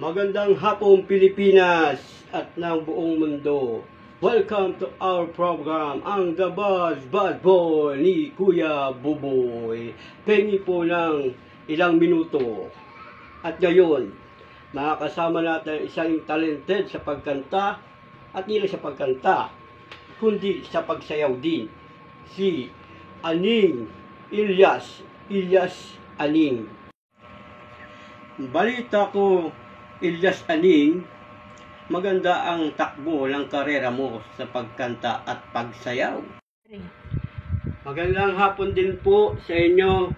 Magandang hapong Pilipinas at ng buong mundo. Welcome to our program, ang The Bad Boy ni Kuya Buboy. Pengi po ng ilang minuto. At ngayon, makakasama natin isang talented sa pagkanta at hindi lang sa pagkanta, kundi sa pagsayaw din. Si Aning Ilyas Aning. Balita ko, Ilyas Aning, maganda ang takbo ng karera mo sa pagkanta at pagsayaw. Magandang hapon din po sa inyo,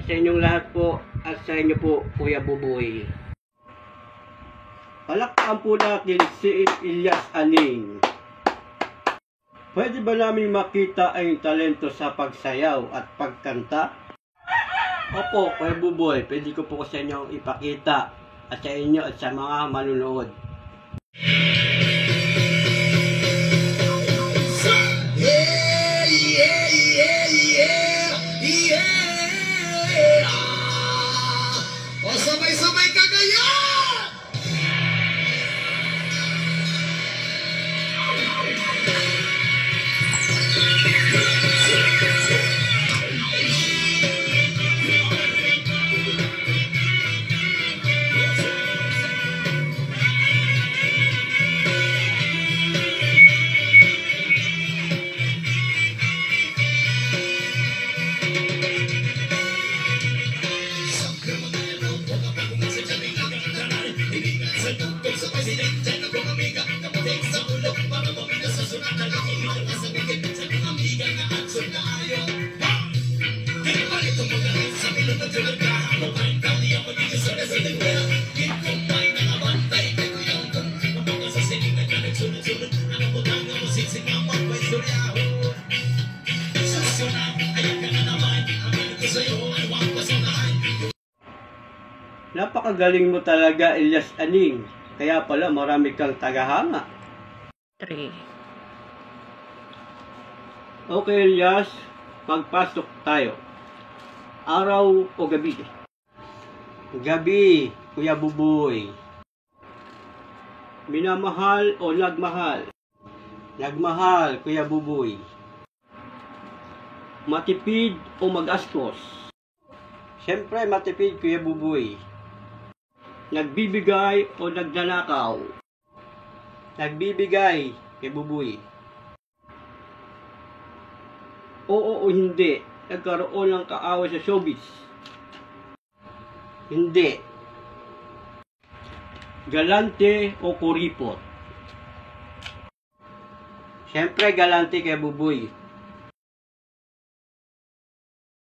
sa inyong lahat po, at sa inyo po, Kuya Buboy. Palakpakan po natin si Ilyas Aning. Pwede ba namin makita ang talento sa pagsayaw at pagkanta? Opo, Kuya Buboy, pwede ko po sa inyo ipakita at sa inyo at sa mga manunood. O sabay-sabay kagaya! Napakagaling mo talaga, Ilyas Aning. Kaya pala marami kang tagahanga. 3. Okay, Ilyas, magpasok tayo. Araw o gabi? Gabi, Kuya Buboy. Minamahal o nagmahal? Nagmahal, Kuya Buboy. Matipid o magastos? Siyempre matipid, Kuya Buboy. Nagbibigay o nagnanakaw? Nagbibigay, Kuya Buboy. Oo o hindi, nagkaroon ng kaaway sa showbiz? Hindi. Galante o kuripot? Siyempre galante, Kuya Buboy.